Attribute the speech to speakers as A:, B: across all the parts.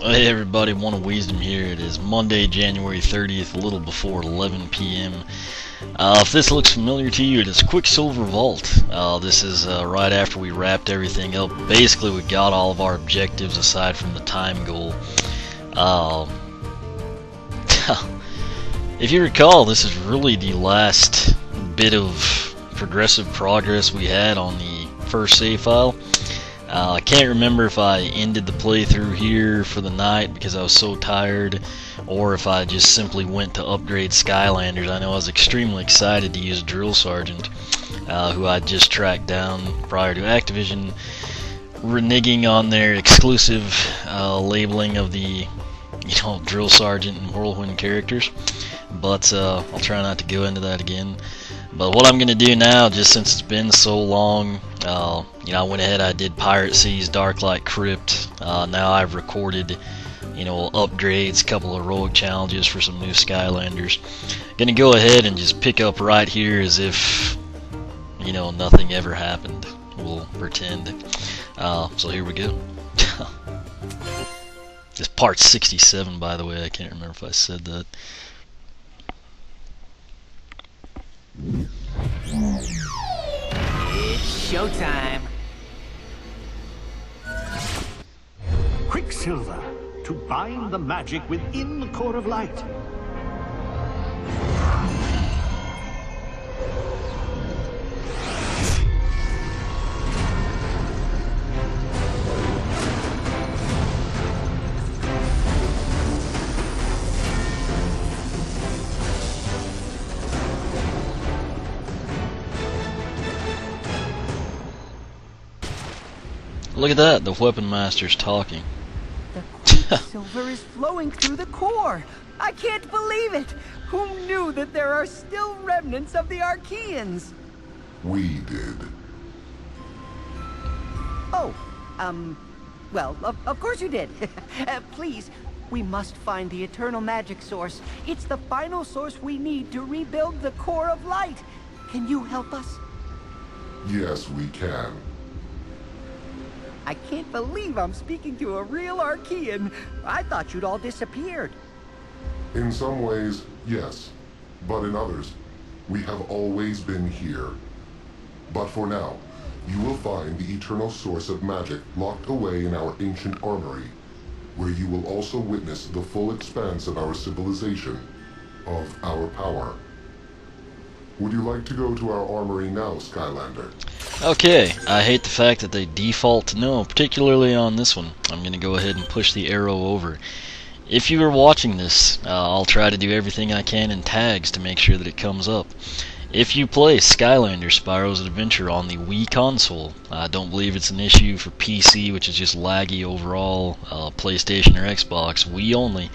A: Hey everybody, One of Wisdom here. It is Monday, January 30th, a little before 11 p.m. If this looks familiar to you, it is Quicksilver Vault. This is right after we wrapped everything up. Basically, we got all of our objectives aside from the time goal. If you recall, this is really the last bit of progressive progress we had on the first save file. I can't remember if I ended the playthrough here for the night because I was so tired, or if I just simply went to upgrade Skylanders. I know I was extremely excited to use Drill Sergeant, who I just tracked down prior to Activision reneging on their exclusive labeling of the, Drill Sergeant and Whirlwind characters. But I'll try not to go into that again. But what I'm going to do now, just since it's been so long, I went ahead, I did Pirate Seas, Darklight Crypt. Now I've recorded, upgrades, a couple of heroic challenges for some new Skylanders. Going to go ahead and just pick up right here as if, nothing ever happened. We'll pretend. So here we go. This part 67, by the way. I can't remember if I said that.
B: It's showtime.
C: Quicksilver, to bind the magic within the core of light.
A: Look at that, the Weapon Master's talking.
B: The Quicksilver is flowing through the core. I can't believe it. Who knew that there are still remnants of the Arkeyans?
D: We did.
B: Oh, well, of course you did. Please, we must find the eternal magic source. It's the final source we need to rebuild the core of light. Can you help us?
D: Yes, we can.
B: I can't believe I'm speaking to a real Arkeyan. I thought you'd all disappeared.
D: In some ways, yes. But in others, we have always been here. But for now, you will find the eternal source of magic locked away in our ancient armory, where you will also witness the full expanse of our civilization, of our power. Would you like to go to our armory now, Skylander?
A: Okay, I hate the fact that they default to no, particularly on this one. I'm going to go ahead and push the arrow over. If you are watching this, I'll try to do everything I can in tags to make sure that it comes up. If you play Skylanders Spyro's Adventure on the Wii console, I don't believe it's an issue for PC, which is just laggy overall, PlayStation or Xbox, Wii only.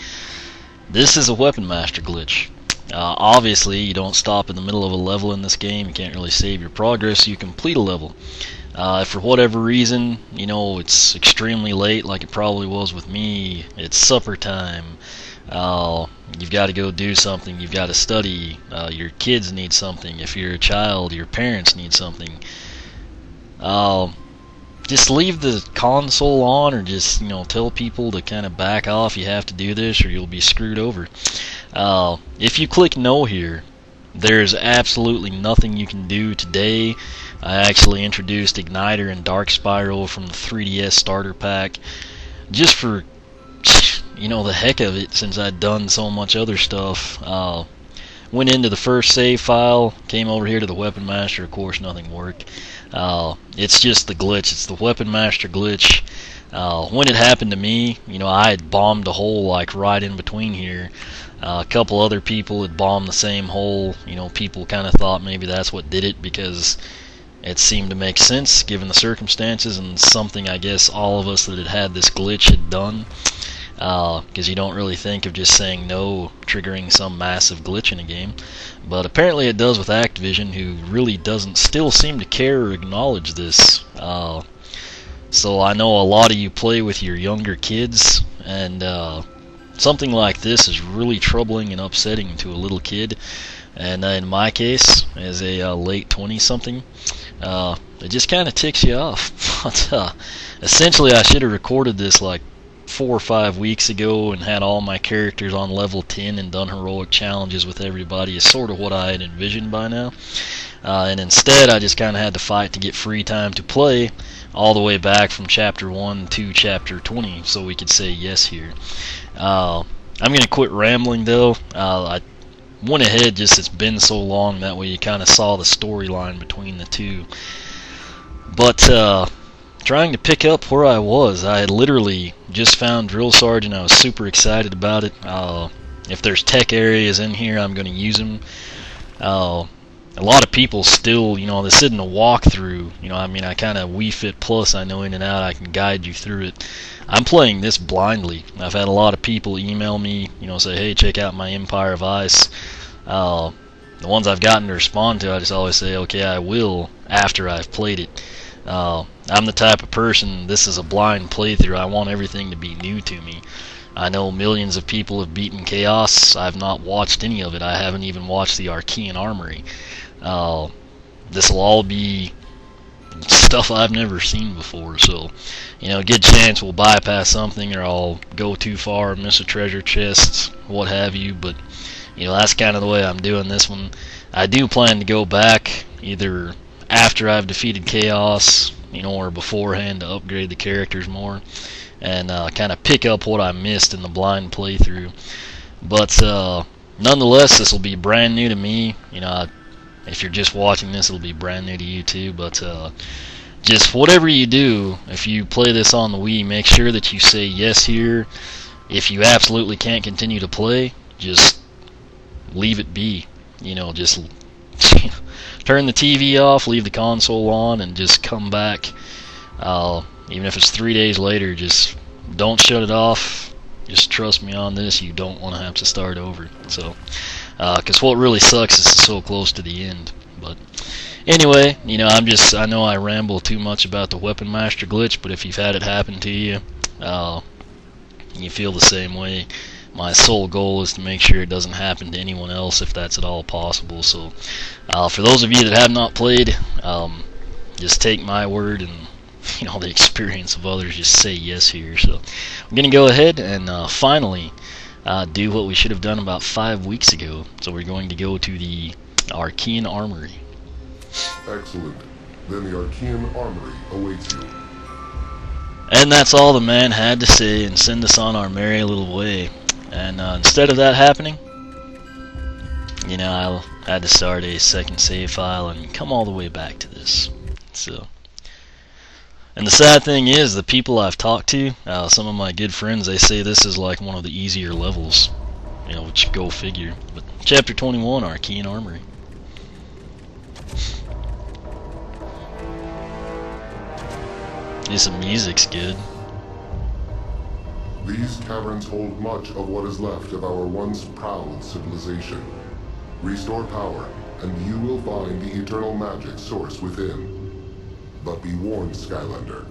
A: This is a Weapon Master glitch. Obviously, you don't stop in the middle of a level in this game. You can't really save your progress. You complete a level. If for whatever reason, it's extremely late, like it probably was with me, it's supper time, you've got to go do something, you've got to study, your kids need something, if you're a child, your parents need something, just leave the console on, or just tell people to kind of back off. You have to do this or you'll be screwed over. If you click no here, there's absolutely nothing you can do today. I actually introduced Igniter and Dark Spyro from the 3DS starter pack just for the heck of it, since I'd done so much other stuff. Went into the first save file, came over here to the Weapon Master, of course nothing worked. It's just the glitch, it's the Weapon Master glitch. When it happened to me, I had bombed a hole like right in between here. A couple other people had bombed the same hole. People kind of thought maybe that's what did it, because it seemed to make sense given the circumstances, and something I guess all of us that had had this glitch had done. Because you don't really think of just saying no triggering some massive glitch in a game, but apparently it does with Activision, who really doesn't still seem to care or acknowledge this. So I know a lot of you play with your younger kids, and something like this is really troubling and upsetting to a little kid. And in my case, as a late 20-something, it just kind of ticks you off. But essentially, I should have recorded this like 4 or 5 weeks ago and had all my characters on level 10 and done heroic challenges with everybody is sort of what I had envisioned by now. And instead, I just kind of had to fight to get free time to play all the way back from Chapter 1 to Chapter 20, so we could say yes here. I'm going to quit rambling, though. I went ahead just it's been so long, that way you kind of saw the storyline between the two. But, trying to pick up where I was, I had literally just found Drill Sergeant. I was super excited about it. If there's tech areas in here, I'm going to use them. A lot of people still, this isn't a walkthrough. I kind of Wii Fit Plus, I know in and out, I can guide you through it. I'm playing this blindly. I've had a lot of people email me, say, hey, check out my Empire of Ice. The ones I've gotten to respond to, I just always say, okay, I will, after I've played it. I'm the type of person, this is a blind playthrough. I want everything to be new to me. I know millions of people have beaten Chaos. I've not watched any of it. I haven't even watched the Arkeyan Armory. This will all be stuff I've never seen before, so good chance we'll bypass something, or I'll go too far, miss a treasure chest, what have you. But that's kind of the way I'm doing this one. I do plan to go back either after I've defeated Chaos, or beforehand, to upgrade the characters more and kind of pick up what I missed in the blind playthrough. But nonetheless, this will be brand new to me. If you're just watching this, it'll be brand new to you too. But just whatever you do, if you play this on the Wii, make sure that you say yes here. If you absolutely can't continue to play, just leave it be. Just turn the TV off, leave the console on, and just come back. Even if it's 3 days later, just don't shut it off. Just trust me on this, you don't want to have to start over. So, because what really sucks is it's so close to the end. But anyway, I know I ramble too much about the Weapon Master glitch, but if you've had it happen to you, you feel the same way. My sole goal is to make sure it doesn't happen to anyone else if that's at all possible. So, for those of you that have not played, just take my word and the experience of others. Just say yes here. So, I'm gonna go ahead and finally do what we should have done about 5 weeks ago. So we're going to go to the Arkeyan Armory.
D: Excellent. Then the Arkeyan Armory awaits you.
A: And that's all the man had to say, and send us on our merry little way. And instead of that happening, I had to start a second save file and come all the way back to this. So, and the sad thing is, the people I've talked to, some of my good friends, they say this is like one of the easier levels. Which go figure. But Chapter 21, Arkeyan Armory. This music's good.
D: These caverns hold much of what is left of our once proud civilization. Restore power, and you will find the eternal magic source within. But be warned, Skylander.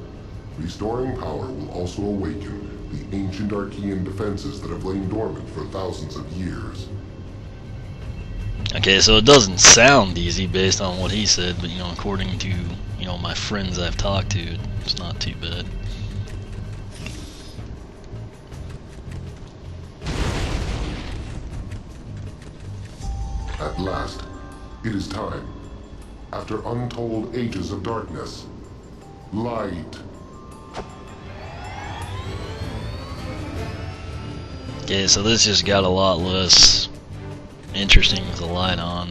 D: Restoring power will also awaken the ancient Arkeyan defenses that have lain dormant for thousands of years.
A: Okay, so it doesn't sound easy based on what he said, but according to my friends I've talked to, it's not too bad.
D: At last, it is time. After untold ages of darkness, light.
A: Okay, so this just got a lot less interesting with the light on.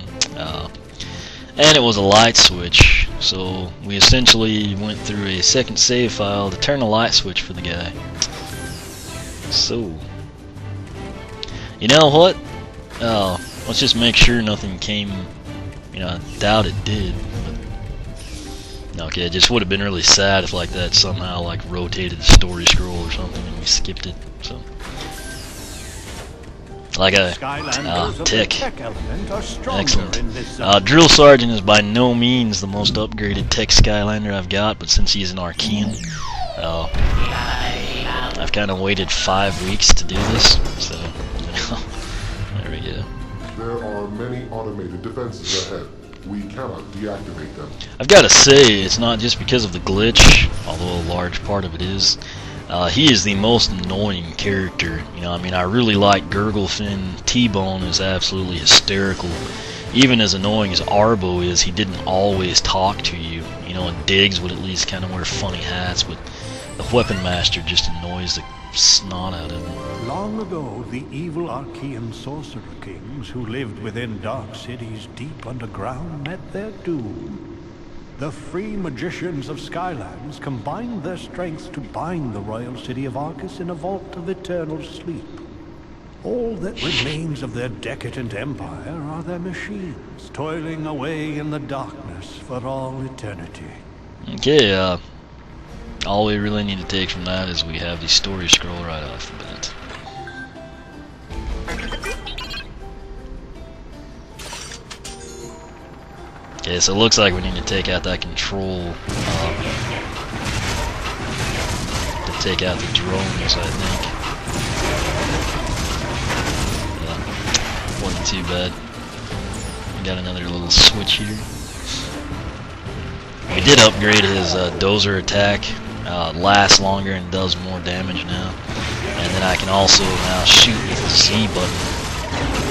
A: And it was a light switch, so we essentially went through a second save file to turn a light switch for the guy. So, you know what? Let's just make sure nothing came. I doubt it did. But, okay, it just would have been really sad if like that somehow rotated the story scroll or something and we skipped it. So. Like a tech. Excellent. Drill Sergeant is by no means the most upgraded tech Skylander I've got, but since he's an Arkeyan, I've kind of waited 5 weeks to do this, so there we go.
D: There are many automated defenses ahead. We cannot deactivate them.
A: I've got to say, it's not just because of the glitch, although a large part of it is. He is the most annoying character. You know, I mean, I really like Gurglefin. T-Bone is absolutely hysterical. Even as annoying as Arbo is, he didn't always talk to you. You know, and Diggs would at least kind of wear funny hats, but the Weapon Master just annoys the snot out of him.
C: Long ago, the evil Arkeyan sorcerer kings who lived within dark cities deep underground met their doom. The free magicians of Skylanders combined their strengths to bind the royal city of Arkus in a vault of eternal sleep. All that remains of their decadent empire are their machines, toiling away in the darkness for all eternity.
A: Okay, all we really need to take from that is we have the story scroll right off the bat. Okay, so it looks like we need to take out that control, to take out the drones, I think. Yeah, wasn't too bad. We got another little switch here. We did upgrade his dozer attack. Lasts longer and does more damage now. And then I can also now shoot with the Z button.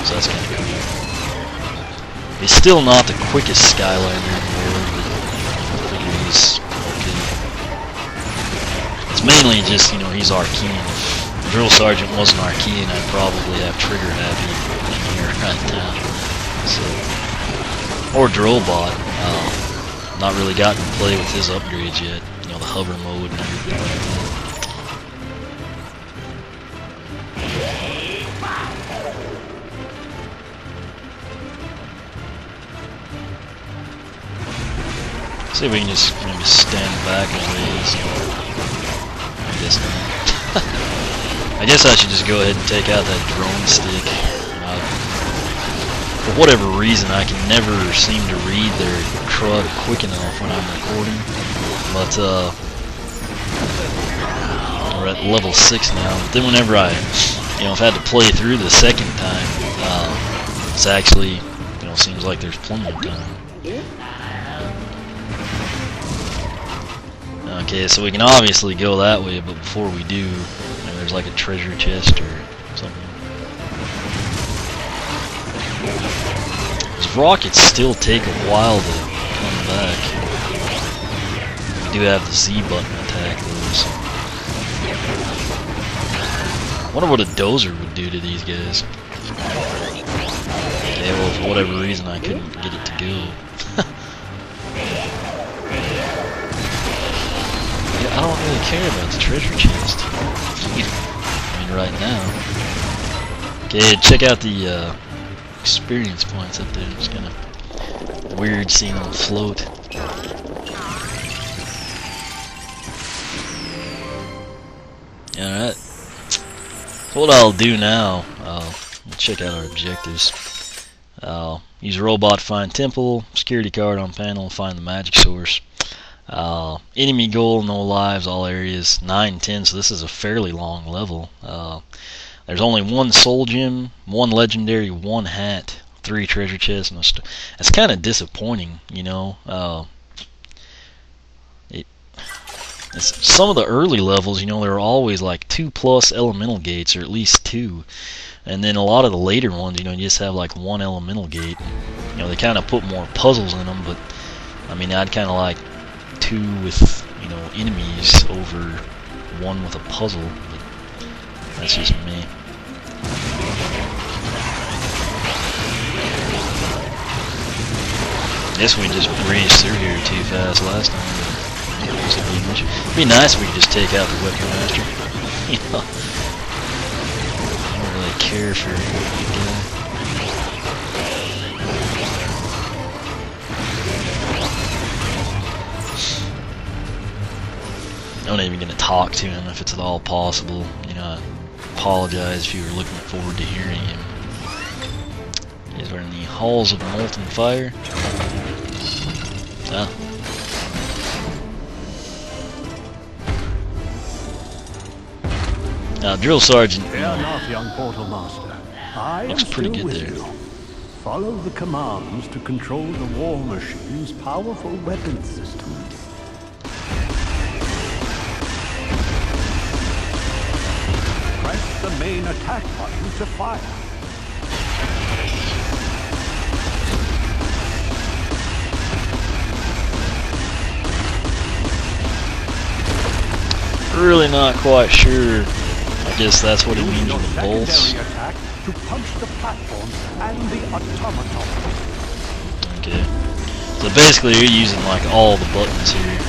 A: So that's kind of cool. He's still not the quickest Skylander in the world, but I figure he's okay. It's mainly just, you know, he's Arkeyan. If Drill Sergeant wasn't Arkeyan, I'd probably have Trigger Happy in here right now. So, or Drillbot. Not really gotten to play with his upgrades yet. You know, the hover mode and everything like that. See if we can just maybe stand back a ways. I guess not. I guess I should just go ahead and take out that drone stick. For whatever reason, I can never seem to read their crud quick enough when I'm recording. But we're at level 6 now. But then whenever I, you know, if I had to play through the second time, it's actually, you know, seems like there's plenty of time. Okay, so we can obviously go that way, but before we do, maybe there's like a treasure chest or something. These rockets still take a while to come back. We do have the Z button attack though, so. I wonder what a dozer would do to these guys. Okay, well, for whatever reason I couldn't get it to go. I don't really care about the treasure chest. I mean, right now. Okay, check out the experience points up there. It's kind of weird seeing them float. Alright. So what I'll do now, I'll check out our objectives. I'll use robot, find temple, security card on panel, find the magic source. Enemy goal, no lives, all areas, 9-10, so this is a fairly long level. There's only 1 soul gem, 1 legendary, 1 hat, 3 treasure chests, and that's kind of disappointing, you know. Some of the early levels, you know, there were always like 2+ elemental gates, or at least 2. And then a lot of the later ones, you know, you just have like 1 elemental gate. You know, they kind of put more puzzles in them, but I mean, I'd kind of like 2 with, you know, enemies over 1 with a puzzle, but that's just me. Guess we just breezed through here too fast last time. It'd be nice if we could just take out the Weapon Master. You know, I don't really care for the guy. I'm not even going to talk to him if it's at all possible. You know, I apologize if you were looking forward to hearing him. These are in the halls of molten fire. Ah. Now, Drill Sergeant,
C: Fear not, young Portal Master. I
A: looks
C: am
A: pretty
C: still
A: good
C: with
A: there.
C: you. Follow the commands to control the war machine's powerful weapons system. main attack button to fire.
A: Really not quite sure. I guess that's what he
C: Use
A: means
C: your
A: with the bolts.
C: secondary attack to punch the platform and the automaton.
A: Okay. So basically you're using like all the buttons here.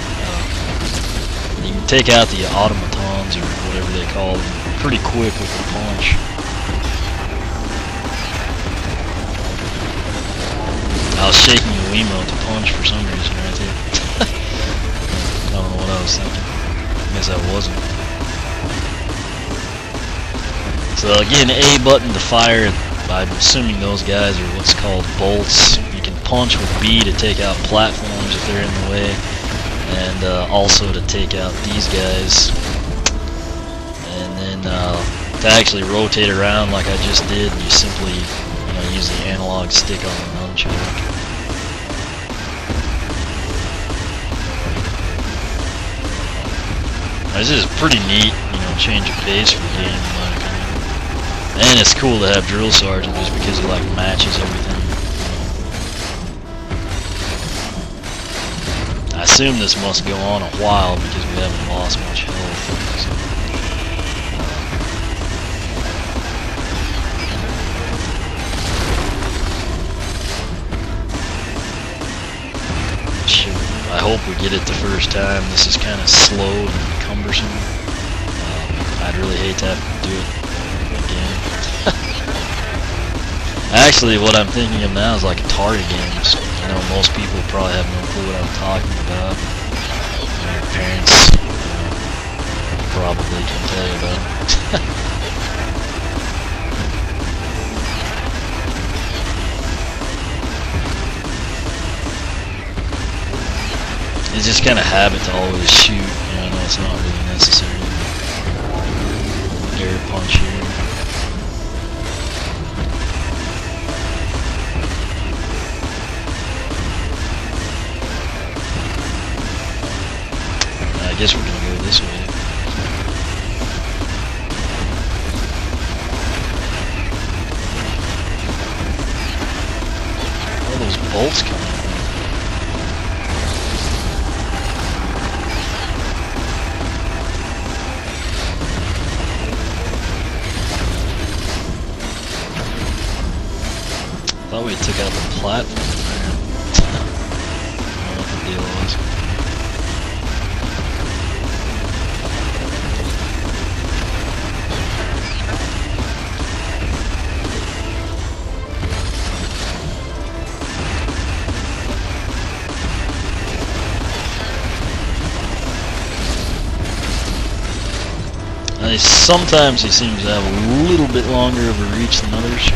A: You can take out the automatons or whatever they call them pretty quick with the punch. I was shaking the Wiimote to punch for some reason right there. I don't know what I was thinking. I guess I wasn't. So again, A button to fire. I'm assuming those guys are what's called bolts. You can punch with B to take out platforms if they're in the way, and also to take out these guys. And then to actually rotate around like I just did, you simply use the analog stick on the nunchuck. This is pretty neat, change of pace for the game, in my opinion. And it's cool to have Drill Sergeant just because he matches everything. I assume this must go on a while because we haven't lost much health. So. I hope we get it the first time. This is kind of slow and cumbersome. I'd really hate to have to do it again. Actually, what I'm thinking of now is like Atari games. I know most people probably have no clue what I'm talking about. Your parents probably can tell you about it. It's just kind of habit to always shoot. I know it's not really necessary. Air punch here. I guess we're gonna go this way. All those bolts coming. I thought we took out the platform there. I don't know what the deal was. Sometimes he seems to have a little bit longer of a reach than others.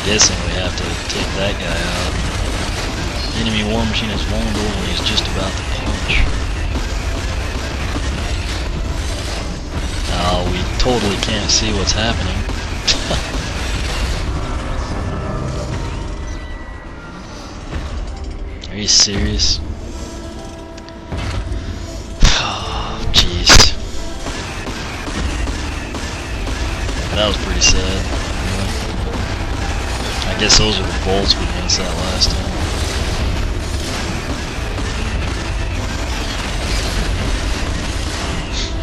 A: Guessing we have to take that guy out. Enemy war machine is vulnerable when he's just about to punch. We totally can't see what's happening. Are you serious? Oh, jeez. That was pretty sad. I guess those are the bolts we missed that last time.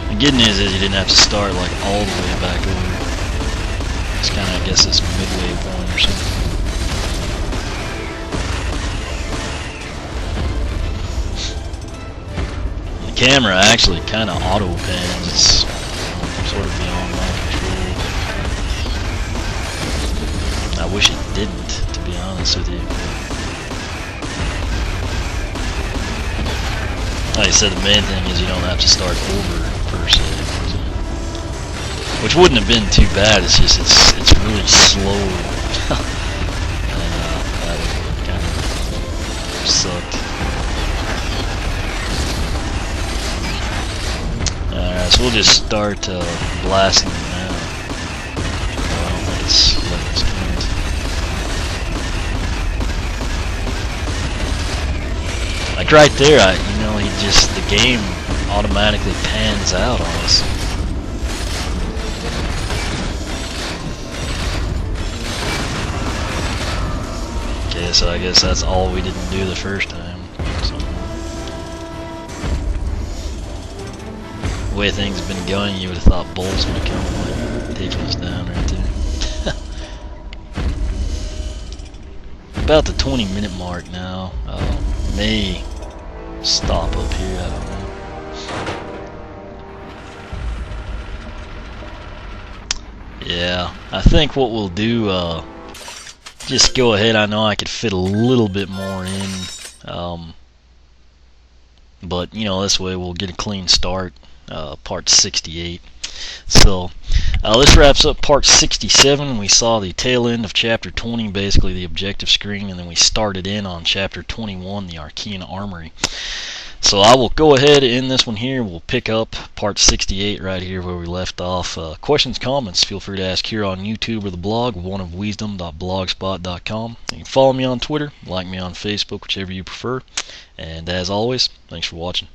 A: The good news is you didn't have to start all the way back over. It's kind of, I guess, this midway point or something. The camera actually kind of auto pans. It's sort of beyond my control. I wish it didn't, to be honest with you. Like I said, the main thing is you don't have to start over, per se. Which wouldn't have been too bad, it's just, it's really slow. And that would kind of sucked. Alright, so we'll just start blasting them now. I don't think it's letting us count. like right there, he just, the game automatically pans out on us. Okay, so I guess that's all we didn't do the first time. So, the way things have been going, you would have thought bolts would have come and taken us down right there. About the 20-minute mark now. May stop up here, I don't know. Yeah, I think what we'll do, just go ahead. I know I could fit a little bit more in, but this way we'll get a clean start. Part 68. So this wraps up part 67. We saw the tail end of chapter 20, basically the objective screen, and then we started in on chapter 21, the Arkeyan Armory. So I will go ahead and end this one here. We'll pick up part 68 right here where we left off. Questions, comments, feel free to ask here on YouTube or the blog, oneofwisdom.blogspot.com. You can follow me on Twitter, like me on Facebook, whichever you prefer. And as always, thanks for watching.